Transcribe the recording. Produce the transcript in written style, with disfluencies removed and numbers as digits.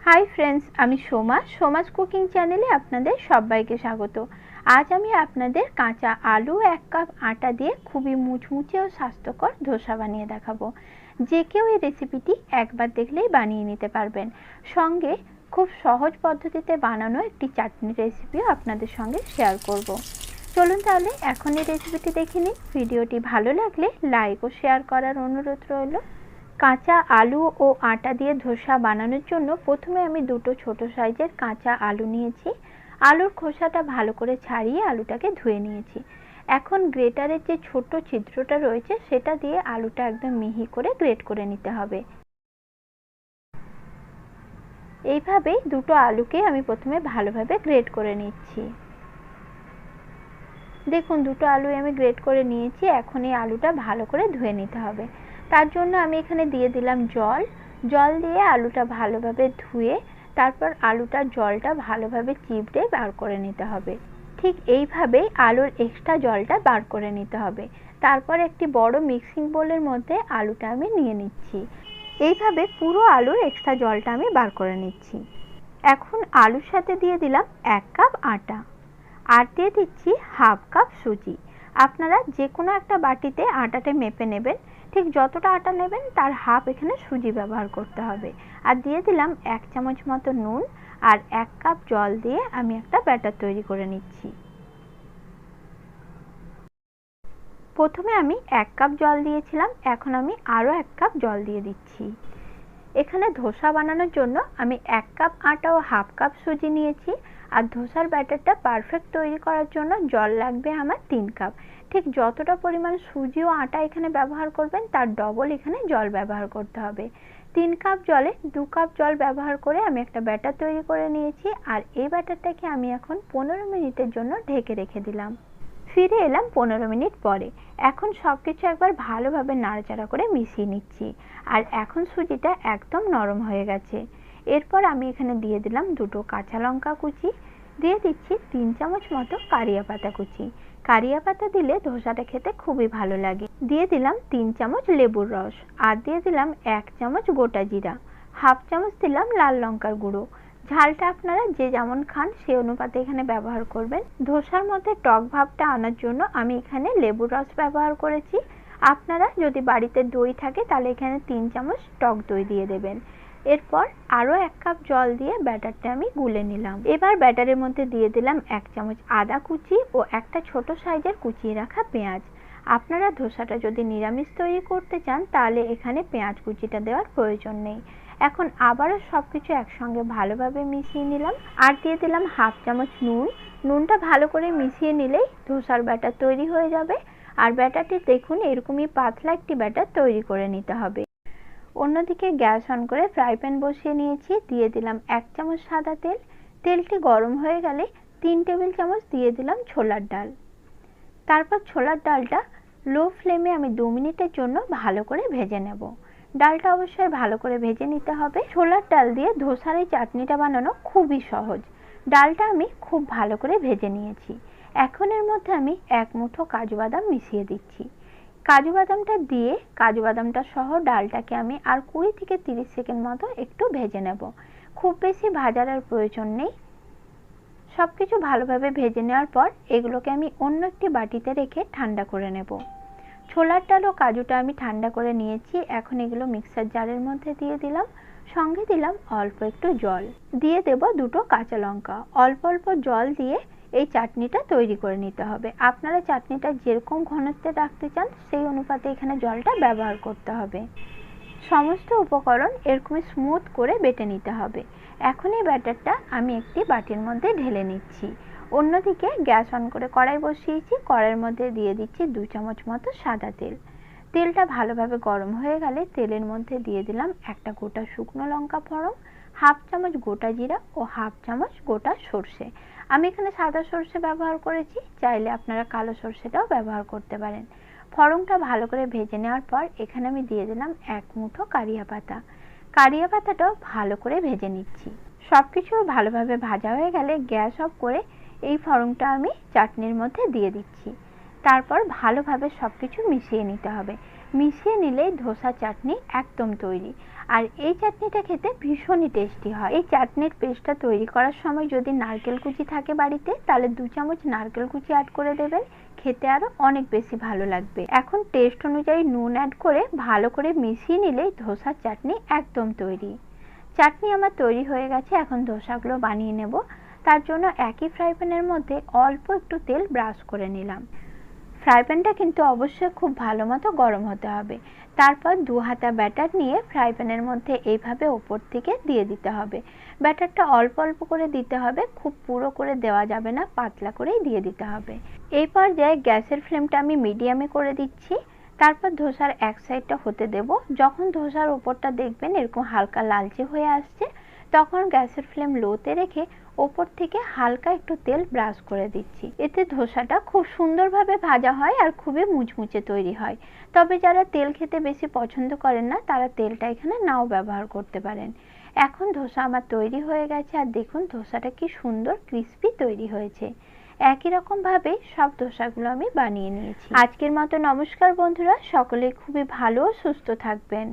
Hi friends आमी Soma सोमाज cooking चैनेले आपनादेर सबाइके स्वागत। आज आमी आपनादेर काँचा आलू 1 कप आटा दिए खूबई मुचमुचे और स्वास्थ्यकर धोसा बानिये देखाबो। जे केउ एई रेसिपिटी एकबार देखलेई बानिये निते पारबेन। संगे खूब सहज पद्धतिते बानानो एकटी चाटनी रेसिपिओ आपनादेर संगे शेयर करब। चलुन ताहले एखन एई रेसिपिटी देखे निन। भिडियोटी भालो लागले लाइक और शेयर करार अनुरोध रइलो। काँचा आलू और आटा दिए धोसा बानानोर जोन्नो प्रथमे आमी दुटो छोटो साइजेर काँचा आलू नियेछि। आलुर खोसाटा भालो करे छाड़िए आलूटाके धुए नियेछि। एखन ग्रेटारेर जे छोटो छिद्रटा रयेछे सेटा दिए आलूटा एकदम मिहि करे ग्रेट करे निते होबे। एइभाবে दुटो आलूके आमी प्रथमे भालोभाবে ग्रेट करे निচ্ছি। देखुन दुटो आलू आमी ग्रेट करे निয়েছি। এখন এই আলুটা ভালো করে ধুয়ে নিতে হবে। তার জন্য আমি এখানে দিয়ে দিলাম জল। জল দিয়ে আলুটা ভালোভাবে ধুয়ে তারপর আলুটার জলটা ভালোভাবে চিপড়ে বার করে নিতে হবে। ঠিক এইভাবেই আলুর এক্সট্রা জলটা বার করে নিতে হবে। তারপর একটি বড় মিক্সিং বোলের মধ্যে আলুটা আমি নিয়ে নিচ্ছি। এইভাবে পুরো আলুর এক্সট্রা জলটা আমি বার করে নিচ্ছি। এখন আলুর সাথে দিয়ে দিলাম 1 কাপ আটা আর দিয়ে দিচ্ছি হাফ কাপ সুজি। আপনারা যে কোনো একটা বাটিতে আটাটা মেপে নেবেন। ঠিক যতটা আটা নেবেন তার হাফ এখানে সুজি ব্যবহার করতে হবে। আর দিয়ে দিলাম 1 চামচ মতো নুন আর 1 কাপ জল দিয়ে আমি একটা ব্যাটার তৈরি করে নিচ্ছি। প্রথমে আমি 1 কাপ জল দিয়েছিলাম, এখন আমি আরও 1 কাপ জল দিয়ে দিচ্ছি। এখানে ধোসা বানানোর জন্য আমি 1 কাপ আটা ও হাফ কাপ সুজি নিয়েছি। আর ধোসার ব্যাটারটা পারফেক্ট তৈরি করার জন্য জল লাগবে আমার 3 কাপ। ঠিক যতটা পরিমাণ সুজি ও আটা এখানে ব্যবহার করবেন তার ডবল এখানে জল ব্যবহার করতে হবে। 3 কাপ জলে 2 কাপ জল ব্যবহার করে আমি একটা ব্যাটার তৈরি করে নিয়েছি। আর এই ব্যাটারটাকে আমি এখন 15 মিনিটের জন্য ঢেকে রেখে দিলাম। ফিরে এলাম 15 মিনিট পরে। এখন সবকিছু একবার ভালোভাবে নাড়াচাড়া করে মিশিয়ে নিচ্ছি। আর এখন সুজিটা একদম নরম হয়ে গেছে। এরপর আমি এখানে দিয়ে দিলাম দুটো কাঁচা লঙ্কা কুচি, দিয়ে দিচ্ছি 3 চামচ মতো কারিয়া পাতা কুচি। কারিয়া পাতা দিলে ধোসাটা খেতে খুবই ভালো লাগে। দিয়ে দিলাম 3 চামচ লেবুর রস আর দিয়ে দিলাম 1 চামচ গোটা জিরা, হাফ চামচ দিলাম লাল লঙ্কার গুঁড়ো। ঝালটা আপনারা যে যেমন খান সেই অনুপাতে এখানে ব্যবহার করবেন। ধোসার মধ্যে টক ভাবটা আনার জন্য আমি এখানে লেবুর রস ব্যবহার করেছি। আপনারা যদি বাড়িতে দই থাকে তাহলে এখানে 3 চামচ টক দই দিয়ে দেবেন। এরপর আরও 1 কাপ জল দিয়ে ব্যাটারটা আমি গুলে নিলাম। এবার ব্যাটারের মধ্যে দিয়ে দিলাম 1 চামচ আদা কুচি ও একটা ছোট সাইজের কুচিয়ে রাখা পেঁয়াজ। আপনারা ধোসাটা যদি নিরামিষ তৈরি করতে চান তাহলে এখানে পেঁয়াজ কুচিটা দেওয়ার প্রয়োজন নেই। এখন আবারও সবকিছু একসঙ্গে ভালোভাবে মিশিয়ে নিলাম আর দিয়ে দিলাম হাফ চামচ নুন। নুনটা ভালো করে মিশিয়ে নিলেই ধোসার ব্যাটার তৈরি হয়ে যাবে। আর ব্যাটারটি দেখুন এরকমই পাতলা একটি ব্যাটার তৈরি করে নিতে হবে। অন্যদিকে গ্যাস অন করে ফ্রাই প্যান বসিয়ে নিয়েছি। দিয়ে দিলাম 1 চামচ সাদা তেল। তেলটি গরম হয়ে গেলে 3 টেবিল চামচ দিয়ে দিলাম ছোলার ডাল। তারপর ছোলার ডালটা লো ফ্লেমে আমি 2 মিনিটের জন্য ভালো করে ভেজে নেব। ডালটা অবশ্যই ভালো করে ভেজে নিতে হবে। ছোলার ডাল দিয়ে ধোসার এই চাটনিটা বানানো খুবই সহজ। ডালটা আমি খুব ভালো করে ভেজে নিয়েছি। এখন এর মধ্যে আমি 1 মুঠো কাজু বাদাম মিশিয়ে দিচ্ছি। কাজু বাদামটা দিয়ে কাজু বাদামটা সহ ডালটাকে আমি আর 20 থেকে 30 সেকেন্ড মতো একটু ভেজে নেব। খুব বেশি ভাজার আর প্রয়োজন নেই। সবকিছু ভালোভাবে ভেজে নেওয়ার পর এগুলোকে আমি অন্য একটি বাটিতে রেখে ঠান্ডা করে নেব। ছোলার ডাল ও কাজুটা আমি ঠান্ডা করে নিয়েছি। এখন এগুলো মিক্সার জারের মধ্যে দিয়ে দিলাম। সঙ্গে দিলাম অল্প একটু জল, দিয়ে দেব দুটো কাঁচা লঙ্কা। অল্প অল্প জল দিয়ে এই চাটনিটা তৈরি করে নিতে হবে। আপনারা চাটনিটা যেরকম ঘনত্বে রাখতে চান সেই অনুপাতে এখানে জলটা ব্যবহার করতে হবে। সমস্ত উপকরণ এরকমই স্মুথ করে বেটে নিতে হবে। এখন এই ব্যাটারটা আমি একটি বাটির মধ্যে ঢেলে নিচ্ছি। অন্যদিকে গ্যাস অন করে কড়াই বসিয়েছি। কড়াইয়ের মধ্যে দিয়ে দিচ্ছি 2 চামচ মতো সাদা তেল। তেলটা ভালোভাবে গরম হয়ে গেলে তেলের মধ্যে দিয়ে দিলাম একটা গোটা শুকনো লঙ্কা ফোড়ন, হাফ চামচ গোটা জিরা ও হাফ চামচ গোটা সর্ষে। আমি এখানে সাদা সর্ষে ব্যবহার করেছি, চাইলে আপনারা কালো সর্ষেটাও ব্যবহার করতে পারেন। ফোড়নটা ভালো করে ভেজে নেওয়ার পর এখানে আমি দিয়ে দিলাম 1 মুঠো কারিয়া পাতা। কারিয়া পাতাটাও ভালো করে ভেজে নিচ্ছি। সবকিছু ভালোভাবে ভাজা হয়ে গেলে গ্যাস অফ করে এই ফোড়নটা আমি চাটনির মধ্যে দিয়ে দিচ্ছি। তারপর ভালোভাবে সবকিছু মিশিয়ে নিতে হবে। মিশিয়ে নিলেই ধোসা চাটনি একদম তৈরি। আর এই চাটনিটা খেতে ভীষণই টেস্টি হয়। এই চাটনির পেস্টটা তৈরি করার সময় যদি নারকেল কুচি থাকে বাড়িতে, তাহলে 2 চামচ নারকেল কুচি অ্যাড করে দেবেন, খেতে আরো অনেক বেশি ভালো লাগবে। এখন টেস্ট অনুযায়ী নুন অ্যাড করে ভালো করে মিশিয়ে নিলেই ধোসার চাটনি একদম তৈরি। চাটনি আমার তৈরি হয়ে গেছে। এখন ধোসাগুলো বানিয়ে নেব। তার জন্য একই ফ্রাই প্যানের মধ্যে অল্প একটু তেল ব্রাশ করে নিলাম। ফ্রাই প্যানটা কিন্তু অবশ্যই খুব ভালো মতো গরম হতে হবে। তারপর 2 হাতা ব্যাটার নিয়ে ফ্রাই প্যানের মধ্যে এইভাবে ওপর থেকে দিয়ে দিতে হবে। ব্যাটারটা অল্প অল্প করে দিতে হবে, খুব পুরো করে দেওয়া যাবে না, পাতলা করেই দিয়ে দিতে হবে। এই পর্যায়ে গ্যাসের ফ্লেমটা আমি মিডিয়ামে করে দিচ্ছি। তারপর ধোসার এক সাইডটা হতে দেব। যখন ধোসার ওপরটা দেখবেন এরকম হালকা লালচে হয়ে আসছে, তখন গ্যাসের ফ্লেম লোতে রেখে ওপর থেকে হালকা একটু তেল ব্রাশ করে দিচ্ছি। এতে ধোসাটা খুব সুন্দরভাবে ভাজা হয় আর খুবই মুচমুচে তৈরি হয়। তবে যারা তেল খেতে বেশি পছন্দ করেন না, তারা তেলটা এখানে নাও ব্যবহার করতে পারেন। এখন ধোসা আমার তৈরি হয়ে গেছে। আর দেখুন ধোসাটা কি সুন্দর ক্রিস্পি তৈরি হয়েছে। একই রকম ভাবে সব ধোসাগুলো আমি বানিয়ে নিয়েছি। আজকের মতো নমস্কার বন্ধুরা, সকলে খুবই ভালো ও সুস্থ থাকবেন।